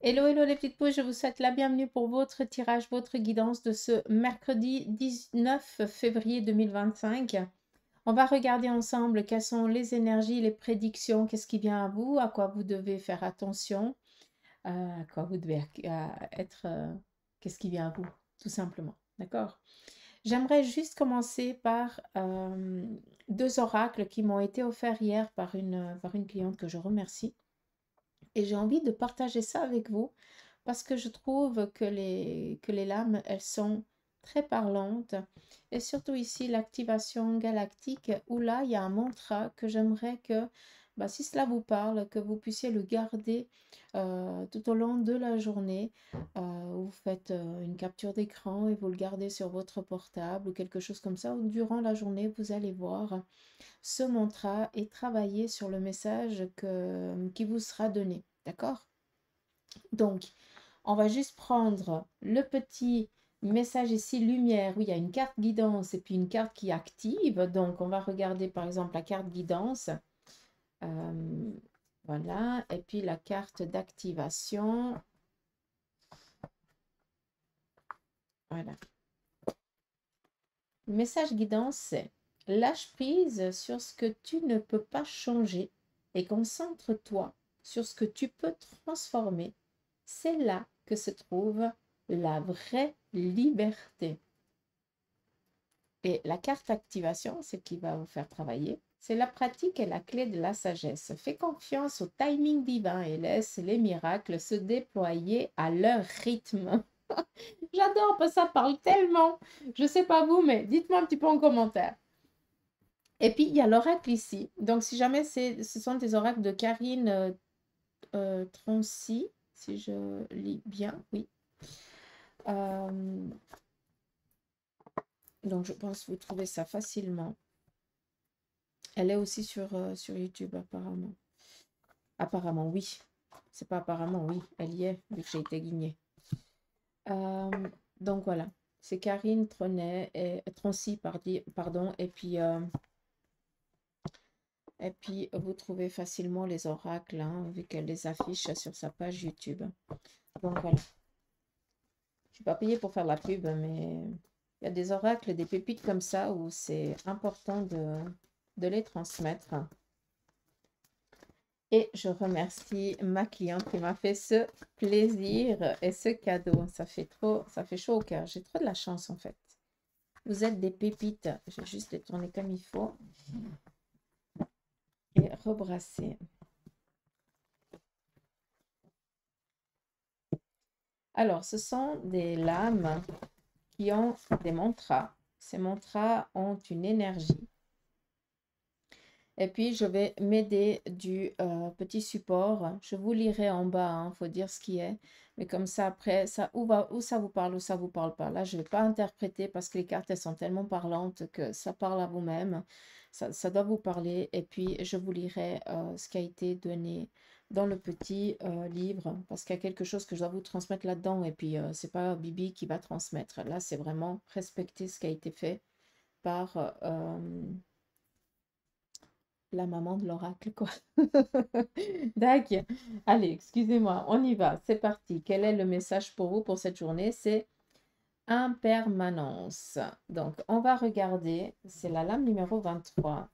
Hello, hello les petites pouces, je vous souhaite la bienvenue pour votre tirage, votre guidance de ce mercredi 19 février 2025. On va regarder ensemble quelles sont les énergies, les prédictions, qu'est-ce qui vient à vous, à quoi vous devez faire attention, à quoi vous devez être, qu'est-ce qui vient à vous, tout simplement. D'accord? J'aimerais juste commencer par deux oracles qui m'ont été offerts hier par une cliente que je remercie. Et j'ai envie de partager ça avec vous parce que je trouve que les lames, elles sont très parlantes. Et surtout ici, l'activation galactique, où là, il y a un mantra que j'aimerais que, bah, si cela vous parle, que vous puissiez le garder tout au long de la journée. Vous faites une capture d'écran et vous le gardez sur votre portable ou quelque chose comme ça. Ou durant la journée, vous allez voir ce mantra et travailler sur le message qui vous sera donné. D'accord? Donc, on va juste prendre le petit message ici, lumière, où il y a une carte guidance et puis une carte qui active. Donc, on va regarder par exemple la carte guidance. Euh, voilà. Et puis la carte d'activation. Voilà. Le message guidance, c'est lâche prise sur ce que tu ne peux pas changer et concentre-toi sur ce que tu peux transformer. C'est là que se trouve la vraie liberté. Et la carte activation, c'est qui va vous faire travailler. C'est la pratique et la clé de la sagesse. Fais confiance au timing divin et laisse les miracles se déployer à leur rythme. J'adore, parce que ça parle tellement. Je ne sais pas vous, mais dites-moi un petit peu en commentaire. Et puis, il y a l'oracle ici. Donc, si jamais ce sont des oracles de Karine Troncy, si je lis bien, oui. Donc, je pense que vous trouvez ça facilement. Elle est aussi sur YouTube, apparemment. Apparemment, oui. C'est pas apparemment, oui. Elle y est, vu que j'ai été guignée. Euh, donc, voilà. C'est Karine Troncy, pardon. Et puis, vous trouvez facilement les oracles, hein, vu qu'elle les affiche sur sa page YouTube. Donc, voilà. Je ne suis pas payée pour faire la pub, mais il y a des oracles, des pépites comme ça où c'est important de les transmettre. Et je remercie ma cliente qui m'a fait ce plaisir et ce cadeau. Ça fait chaud au cœur. J'ai trop de la chance en fait. Vous êtes des pépites. Je vais juste les tourner comme il faut et rebrasser. Alors, ce sont des lames qui ont des mantras. Ces mantras ont une énergie. Et puis, je vais m'aider du petit support. Je vous lirai en bas, il faut dire ce qui est. Mais comme ça, après, ça, où ça vous parle, où ça vous parle pas. Là, je ne vais pas interpréter parce que les cartes, elles sont tellement parlantes que ça parle à vous-même. Ça doit vous parler. Et puis, je vous lirai ce qui a été donné dans le petit livre. Parce qu'il y a quelque chose que je dois vous transmettre là-dedans. Et puis, c'est pas Bibi qui va transmettre. Là, c'est vraiment respecter ce qui a été fait par... la maman de l'oracle, quoi. D'accord. Allez, excusez-moi, on y va. C'est parti. Quel est le message pour vous pour cette journée? C'est impermanence. Donc, on va regarder, c'est la lame numéro 23.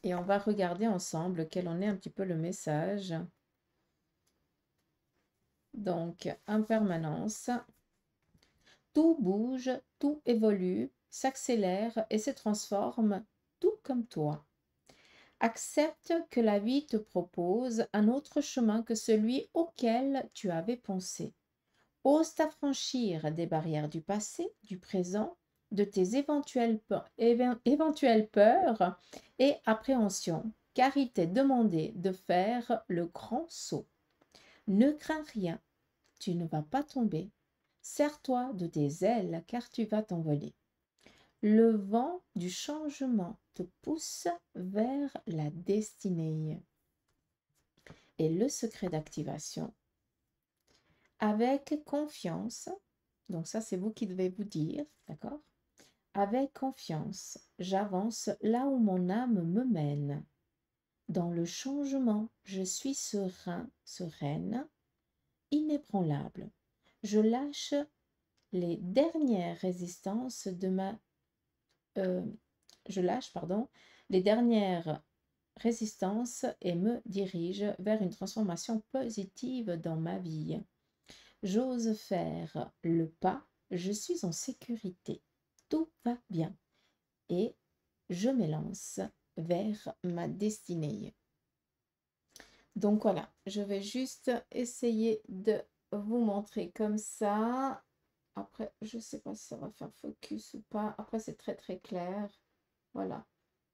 Et on va regarder ensemble quel en est un petit peu le message. Donc, impermanence. Tout bouge, tout évolue, s'accélère et se transforme, tout comme toi. Accepte que la vie te propose un autre chemin que celui auquel tu avais pensé. Ose t'affranchir des barrières du passé, du présent, de tes éventuelles peurs et appréhensions, car il t'est demandé de faire le grand saut. Ne crains rien, tu ne vas pas tomber. Serre-toi de tes ailes, car tu vas t'envoler. Le vent du changement te pousse vers la destinée. Et le secret d'activation, avec confiance, donc ça c'est vous qui devez vous dire, d'accord? Avec confiance, j'avance là où mon âme me mène. Dans le changement, je suis serein, sereine. inébranlable. Je lâche les dernières résistances de ma... je lâche, pardon, les dernières résistances et me dirige vers une transformation positive dans ma vie. J'ose faire le pas, je suis en sécurité, tout va bien et je m'élance vers ma destinée. Donc voilà, je vais juste essayer de vous montrer comme ça. Après, je ne sais pas si ça va faire focus ou pas. Après, c'est très très clair. Voilà.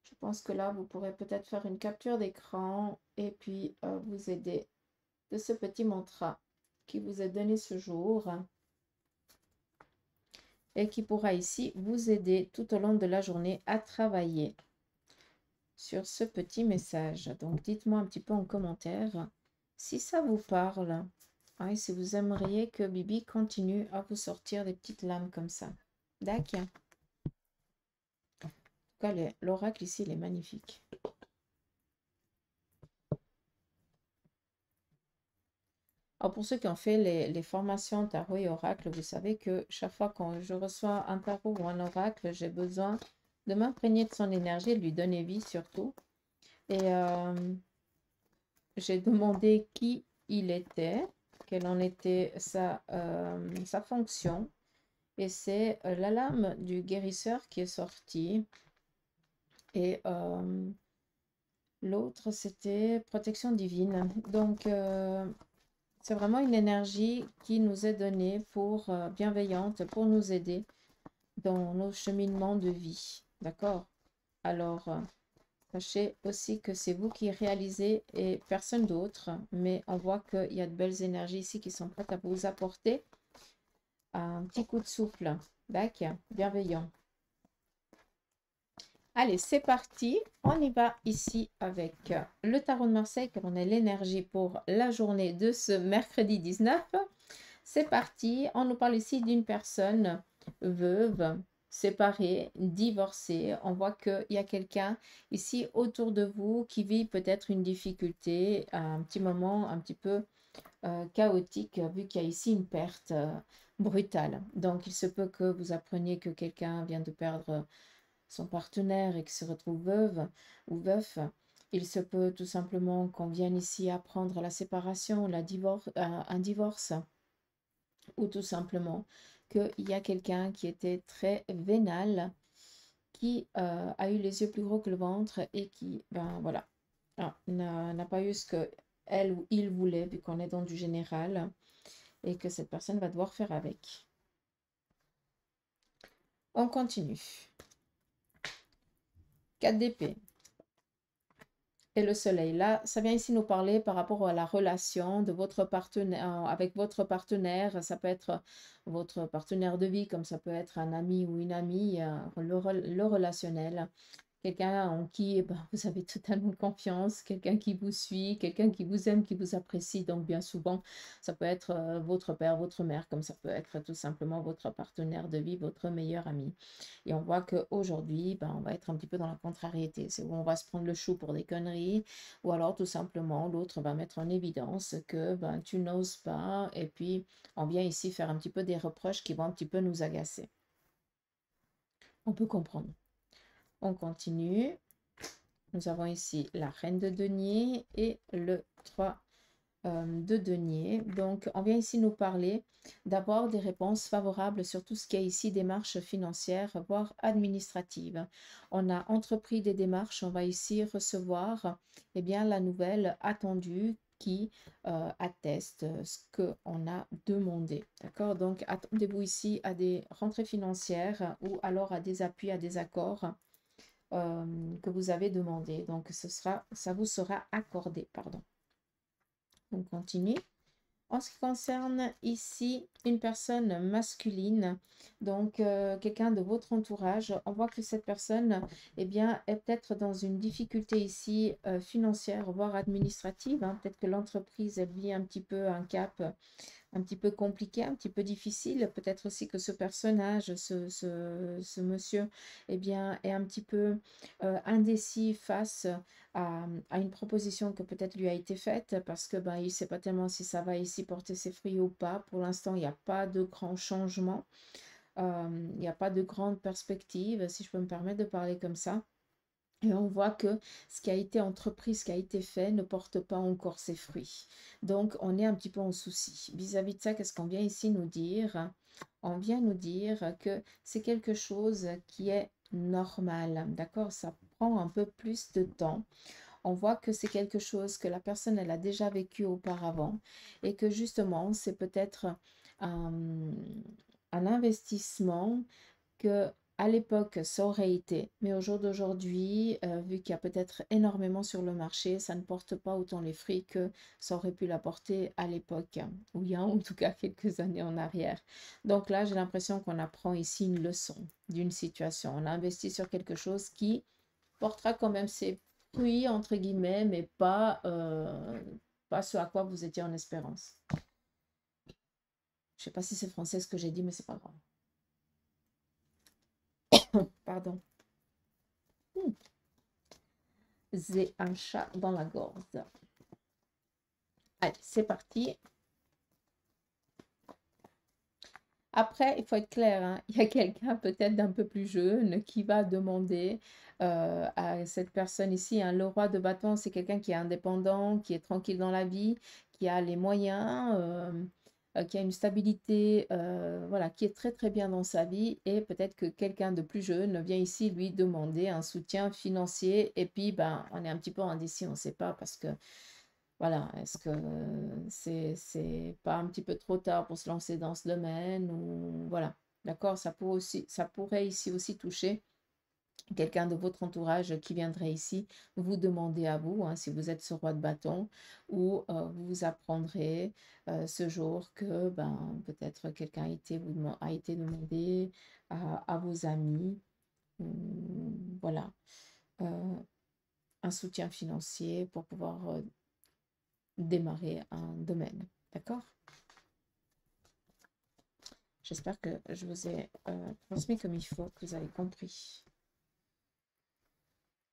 Je pense que là, vous pourrez peut-être faire une capture d'écran et puis vous aider de ce petit mantra qui vous est donné ce jour et qui pourra ici vous aider tout au long de la journée à travailler sur ce petit message. Donc, dites-moi un petit peu en commentaire si ça vous parle et si vous aimeriez que Bibi continue à vous sortir des petites lames comme ça. D'accord. En tout cas, l'oracle ici, il est magnifique. Alors pour ceux qui ont fait les formations tarot et oracle, vous savez que chaque fois quand je reçois un tarot ou un oracle, j'ai besoin de m'imprégner de son énergie, de lui donner vie surtout. Et j'ai demandé qui il était, quelle en était sa fonction. Et c'est la lame du guérisseur qui est sortie. Et l'autre, c'était protection divine. Donc, c'est vraiment une énergie qui nous est donnée pour bienveillante, pour nous aider dans nos cheminements de vie. D'accord? Alors, sachez aussi que c'est vous qui réalisez et personne d'autre. Mais on voit qu'il y a de belles énergies ici qui sont prêtes à vous apporter un petit coup de souffle. D'accord? Bienveillant. Allez, c'est parti. On y va ici avec le tarot de Marseille, car on a l'énergie pour la journée de ce mercredi 19. C'est parti. On nous parle ici d'une personne veuve, séparée, divorcée. On voit qu'il y a quelqu'un ici autour de vous qui vit peut-être une difficulté, un petit moment un petit peu chaotique, vu qu'il y a ici une perte brutale. Donc, il se peut que vous appreniez que quelqu'un vient de perdre son partenaire et qui se retrouve veuve ou veuf. Il se peut tout simplement qu'on vienne ici apprendre la séparation, un divorce, ou tout simplement qu'il y a quelqu'un qui était très vénal, qui a eu les yeux plus gros que le ventre et qui, ben voilà, n'a pas eu ce que elle ou il voulait, vu qu'on est dans du général, et que cette personne va devoir faire avec. On continue. 4 d'épée. Et le soleil, là, ça vient ici nous parler par rapport à la relation de votre partenaire, avec votre partenaire. Ça peut être votre partenaire de vie, comme ça peut être un ami ou une amie, le relationnel. Quelqu'un en qui vous avez totalement confiance, quelqu'un qui vous suit, quelqu'un qui vous aime, qui vous apprécie. Donc bien souvent, ça peut être votre père, votre mère, comme ça peut être tout simplement votre partenaire de vie, votre meilleur ami. Et on voit qu'aujourd'hui, on va être un petit peu dans la contrariété. C'est où on va se prendre le chou pour des conneries, ou alors tout simplement l'autre va mettre en évidence que tu n'oses pas, et puis on vient ici faire un petit peu des reproches qui vont un petit peu nous agacer. On peut comprendre. On continue. Nous avons ici la reine de denier et le 3 de denier. Donc, on vient ici nous parler d'avoir des réponses favorables sur tout ce qui est ici démarches financières, voire administratives. On a entrepris des démarches, on va ici recevoir la nouvelle attendue qui atteste ce qu'on a demandé. D'accord? Donc, attendez-vous ici à des rentrées financières ou alors à des appuis, à des accords que vous avez demandé. Donc, ça vous sera accordé. Pardon. On continue. En ce qui concerne ici une personne masculine, donc quelqu'un de votre entourage, on voit que cette personne est peut-être dans une difficulté ici financière, voire administrative. Peut-être que l'entreprise, elle vit un petit peu un cap un petit peu compliqué, un petit peu difficile. Peut-être aussi que ce personnage, ce monsieur, eh bien, est un petit peu indécis face à une proposition que peut-être lui a été faite parce que ben, il ne sait pas tellement si ça va ici porter ses fruits ou pas. Pour l'instant, il n'y a pas de grands changements, il n'y a pas de grande perspective, si je peux me permettre de parler comme ça. Et on voit que ce qui a été entrepris, ce qui a été fait ne porte pas encore ses fruits. Donc, on est un petit peu en souci. Vis-à-vis de ça, qu'est-ce qu'on vient ici nous dire? On vient nous dire que c'est quelque chose qui est normal, d'accord? Ça prend un peu plus de temps. On voit que c'est quelque chose que la personne, elle a déjà vécu auparavant et que justement, c'est peut-être un, un investissement que à l'époque, ça aurait été, mais au jour d'aujourd'hui, vu qu'il y a peut-être énormément sur le marché, ça ne porte pas autant les fruits que ça aurait pu l'apporter à l'époque, ou il y a en tout cas quelques années en arrière. Donc là, j'ai l'impression qu'on apprend ici une leçon d'une situation. On a investi sur quelque chose qui portera quand même ses fruits, entre guillemets, mais pas ce à quoi vous étiez en espérance. Je ne sais pas si c'est français ce que j'ai dit, mais c'est pas grave. Pardon. J'ai un chat dans la gorge. Allez, c'est parti. Après, il faut être clair, hein, il y a quelqu'un peut-être d'un peu plus jeune qui va demander à cette personne ici, hein, le roi de bâton, c'est quelqu'un qui est indépendant, qui est tranquille dans la vie, qui a les moyens, qui a une stabilité, voilà, qui est très très bien dans sa vie. Et peut-être que quelqu'un de plus jeune vient ici lui demander un soutien financier. Et puis, ben, on est un petit peu indécis, on ne sait pas parce que voilà, est-ce que c'est pas un petit peu trop tard pour se lancer dans ce domaine ou voilà, d'accord, ça pourrait ici aussi toucher quelqu'un de votre entourage qui viendrait ici vous demander à vous, hein, si vous êtes ce roi de bâton, ou vous apprendrez ce jour que ben, peut-être quelqu'un a été demandé à vos amis, ou, voilà, euh, un soutien financier pour pouvoir démarrer un domaine. D'accord? J'espère que je vous ai transmis comme il faut, que vous avez compris.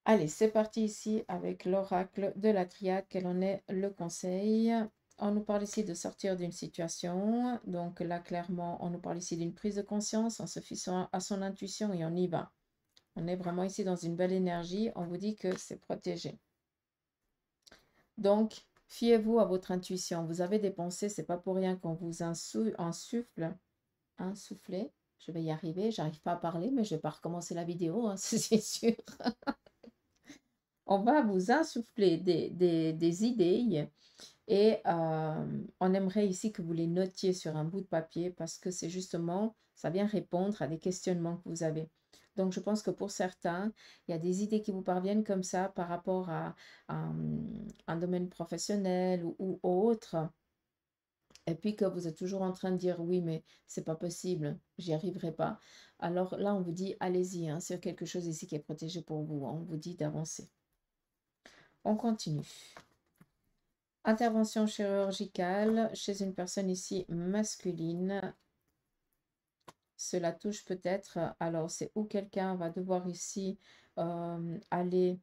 Allez, c'est parti ici avec l'oracle de la triade. Quel en est le conseil? On nous parle ici de sortir d'une situation. Donc là, clairement, on nous parle ici d'une prise de conscience en se fiant à son intuition et on y va. On est vraiment ici dans une belle énergie. On vous dit que c'est protégé. Donc, fiez-vous à votre intuition. Vous avez des pensées, c'est pas pour rien qu'on vous insuffle, insouffler. Je vais y arriver. J'arrive pas à parler, mais je vais pas recommencer la vidéo, hein, c'est sûr. On va vous insuffler des idées et on aimerait ici que vous les notiez sur un bout de papier parce que c'est justement, ça vient répondre à des questionnements que vous avez. Donc, je pense que pour certains, il y a des idées qui vous parviennent comme ça par rapport à un domaine professionnel ou autre. Et puis que vous êtes toujours en train de dire oui, mais c'est pas possible, j'y arriverai pas. Alors là, on vous dit allez-y, hein, c'est quelque chose ici qui est protégé pour vous. On vous dit d'avancer. On continue. Intervention chirurgicale chez une personne ici masculine. Cela touche peut-être, alors c'est où quelqu'un va devoir ici aller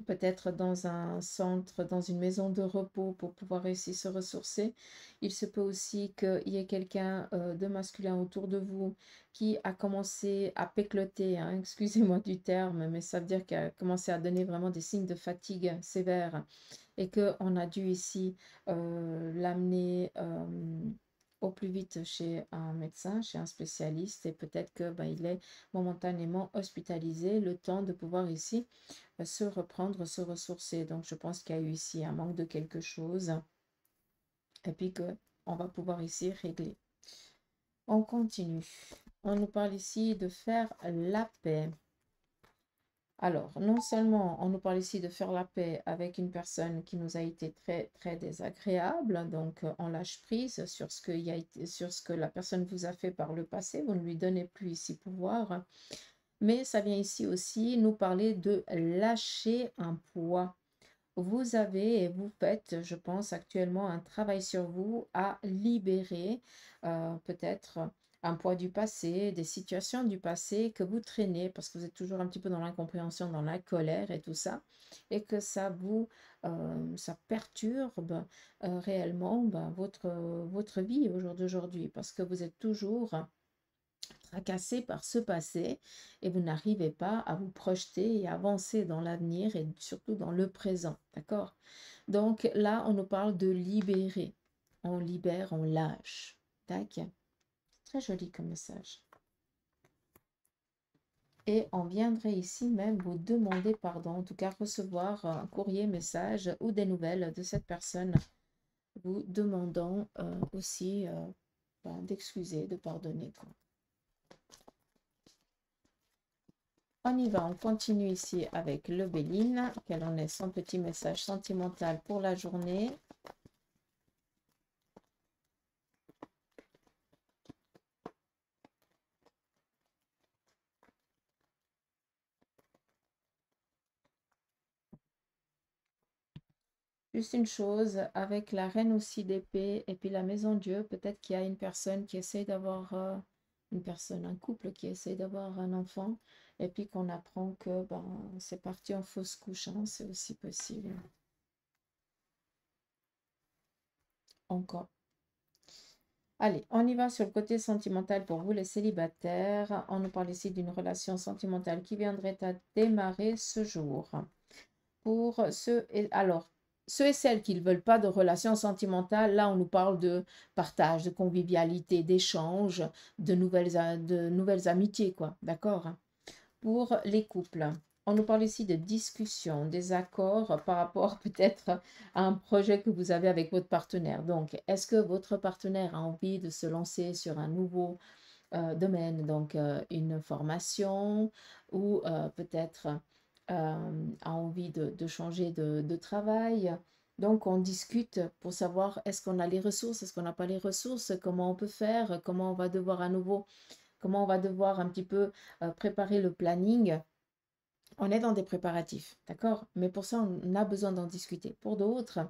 peut-être dans un centre, dans une maison de repos pour pouvoir réussir se ressourcer. Il se peut aussi qu'il y ait quelqu'un de masculin autour de vous qui a commencé à pécloter, hein, excusez-moi du terme, mais ça veut dire qu'il a commencé à donner vraiment des signes de fatigue sévère et qu'on a dû ici l'amener au plus vite chez un médecin, chez un spécialiste, et peut-être que ben, il est momentanément hospitalisé, le temps de pouvoir ici se reprendre, se ressourcer. Donc je pense qu'il y a eu ici un manque de quelque chose, et puis que on va pouvoir ici régler. On continue. On nous parle ici de faire la paix. Alors, non seulement on nous parle ici de faire la paix avec une personne qui nous a été très, très désagréable, donc on lâche prise sur ce sur ce que la personne vous a fait par le passé, vous ne lui donnez plus ici pouvoir, mais ça vient ici aussi nous parler de lâcher un poids. vous avez et vous faites, je pense, actuellement un travail sur vous à libérer peut-être un poids du passé, des situations du passé que vous traînez parce que vous êtes toujours un petit peu dans l'incompréhension, dans la colère et tout ça, et que ça vous, ça perturbe réellement votre vie au jour d'aujourd'hui parce que vous êtes toujours tracassé par ce passé et vous n'arrivez pas à vous projeter et avancer dans l'avenir et surtout dans le présent, d'accord? Donc là, on nous parle de libérer. On libère, on lâche. Tac. Très joli comme message. Et on viendrait ici même vous demander pardon, en tout cas recevoir un courrier, message ou des nouvelles de cette personne vous demandant aussi d'excuser, de pardonner, quoi. On y va, on continue ici avec le Béline. Quel en est son petit message sentimental pour la journée? Juste une chose, avec la reine aussi d'épée et puis la maison Dieu, peut-être qu'il y a une personne qui essaye d'avoir, un couple qui essaye d'avoir un enfant et puis qu'on apprend que ben, c'est parti en fausse couche, hein, c'est aussi possible. Encore. Allez, on y va sur le côté sentimental pour vous les célibataires. On nous parle ici d'une relation sentimentale qui viendrait à démarrer ce jour. Pour ceux et alors, ceux et celles qui ne veulent pas de relation sentimentale, là on nous parle de partage, de convivialité, d'échange, de nouvelles amitiés, quoi. D'accord? Pour les couples. On nous parle ici de discussion, des accords par rapport peut-être à un projet que vous avez avec votre partenaire. Donc, est-ce que votre partenaire a envie de se lancer sur un nouveau domaine, donc une formation ou peut-être a envie de changer de travail. Donc, on discute pour savoir est-ce qu'on a les ressources, est-ce qu'on n'a pas les ressources, comment on peut faire, comment on va devoir à nouveau, comment on va devoir un petit peu préparer le planning. On est dans des préparatifs, d'accord? Mais pour ça, on a besoin d'en discuter. Pour d'autres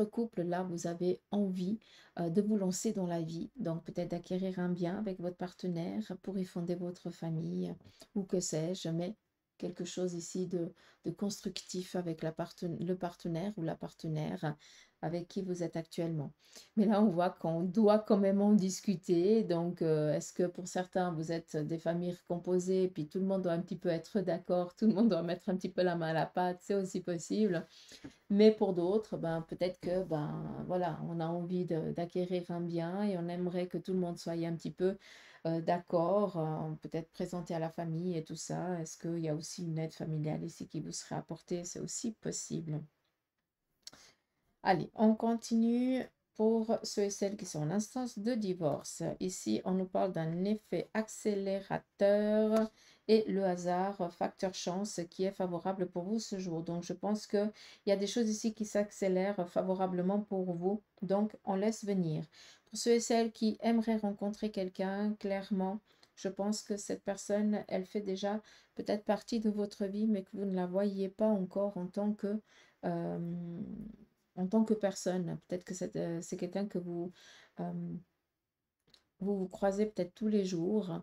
couples, là, vous avez envie de vous lancer dans la vie, donc peut-être d'acquérir un bien avec votre partenaire pour y fonder votre famille, ou que sais-je, mais quelque chose ici de constructif avec le partenaire ou la partenaire avec qui vous êtes actuellement. Mais là, on voit qu'on doit quand même en discuter. Donc, est-ce que pour certains, vous êtes des familles composées, puis tout le monde doit un petit peu être d'accord, tout le monde doit mettre un petit peu la main à la pâte, c'est aussi possible. Mais pour d'autres, ben, peut-être que ben, voilà, on a envie d'acquérir un bien et on aimerait que tout le monde soit un petit peu d'accord, peut-être présenté à la famille et tout ça. Est-ce qu'il y a aussi une aide familiale ici qui vous serait apportée? C'est aussi possible. Allez, on continue pour ceux et celles qui sont en instance de divorce. Ici, on nous parle d'un effet accélérateur et le hasard, facteur chance, qui est favorable pour vous ce jour. Donc, je pense qu'il y a des choses ici qui s'accélèrent favorablement pour vous. Donc, on laisse venir. Pour ceux et celles qui aimeraient rencontrer quelqu'un, clairement, je pense que cette personne, elle fait déjà peut-être partie de votre vie, mais que vous ne la voyez pas encore euh, en tant que personne. Peut-être que c'est quelqu'un que euh, vous croisez peut-être tous les jours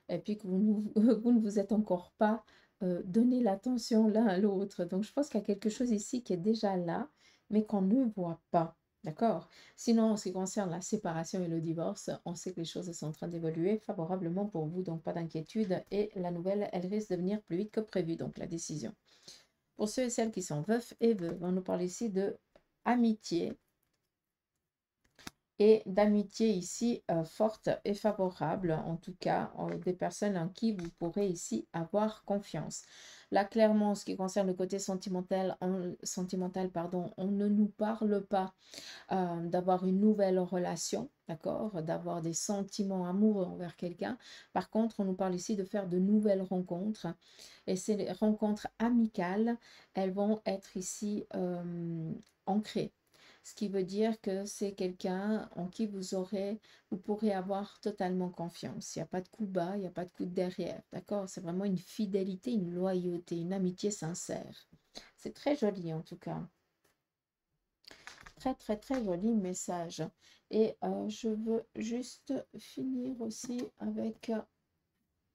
et puis que vous ne vous êtes encore pas donné l'attention l'un à l'autre. Donc, je pense qu'il y a quelque chose ici qui est déjà là, mais qu'on ne voit pas. D'accord? Sinon, en ce qui concerne la séparation et le divorce, on sait que les choses sont en train d'évoluer favorablement pour vous, donc pas d'inquiétude. Et la nouvelle, elle risque de venir plus vite que prévu, donc la décision. Pour ceux et celles qui sont veufs et veuves, on nous parle ici de amitié et d'amitié ici forte et favorable, en tout cas des personnes en qui vous pourrez ici avoir confiance. Là, clairement, en ce qui concerne le côté sentimental, pardon, on ne nous parle pas d'avoir une nouvelle relation, d'accord, d'avoir des sentiments amoureux envers quelqu'un. Par contre, on nous parle ici de faire de nouvelles rencontres. Et ces rencontres amicales, elles vont être ici ancrées. Ce qui veut dire que c'est quelqu'un en qui vous pourrez avoir totalement confiance. Il n'y a pas de coup bas, il n'y a pas de coup de derrière, d'accord? C'est vraiment une fidélité, une loyauté, une amitié sincère. C'est très joli en tout cas. Très, très, très joli message. Et je veux juste finir aussi avec...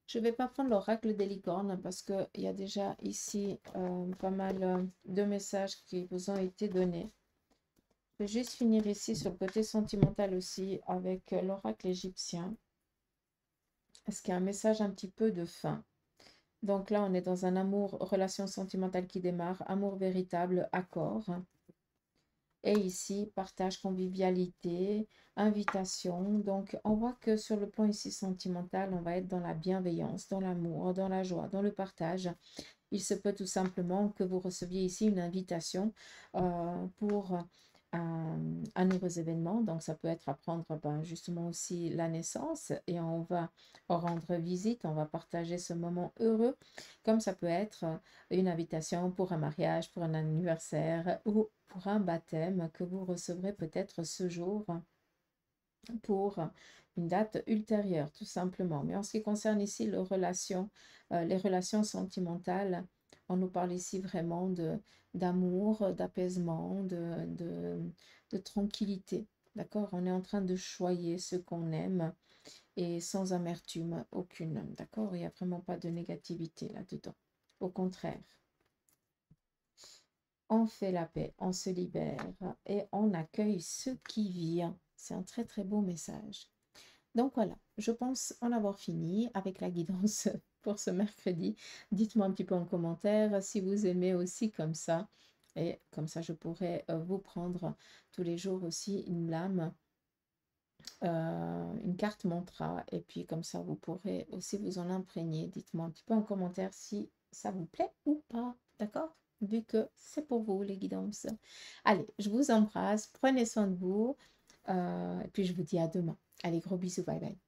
je ne vais pas prendre l'oracle des licornes parce qu'il y a déjà ici pas mal de messages qui vous ont été donnés. Je vais juste finir ici sur le côté sentimental aussi avec l'oracle égyptien. Est-ce qu'il y a un message un petit peu de fin? Donc là, on est dans un amour, relation sentimentale qui démarre, amour véritable, accord. Et ici, partage, convivialité, invitation. Donc, on voit que sur le plan ici sentimental, on va être dans la bienveillance, dans l'amour, dans la joie, dans le partage. Il se peut tout simplement que vous receviez ici une invitation pour un heureux événement. Donc, ça peut être apprendre justement aussi la naissance et on va rendre visite, on va partager ce moment heureux, comme ça peut être une invitation pour un mariage, pour un anniversaire ou pour un baptême que vous recevrez peut-être ce jour pour une date ultérieure, tout simplement. Mais en ce qui concerne ici les relations sentimentales, on nous parle ici vraiment d'amour, d'apaisement, de tranquillité. D'accord? On est en train de choyer ce qu'on aime et sans amertume aucune. D'accord? Il n'y a vraiment pas de négativité là-dedans. Au contraire, on fait la paix, on se libère et on accueille ce qui vient. C'est un très très beau message. Donc voilà, je pense en avoir fini avec la guidance pour ce mercredi. Dites-moi un petit peu en commentaire si vous aimez aussi comme ça. Et comme ça, je pourrais vous prendre tous les jours aussi une lame, une carte mantra. Et puis comme ça, vous pourrez aussi vous en imprégner. Dites-moi un petit peu en commentaire si ça vous plaît ou pas. D'accord? Vu que c'est pour vous les guidances. Allez, je vous embrasse. Prenez soin de vous. Et puis je vous dis à demain. Allez, gros bisous. Bye bye.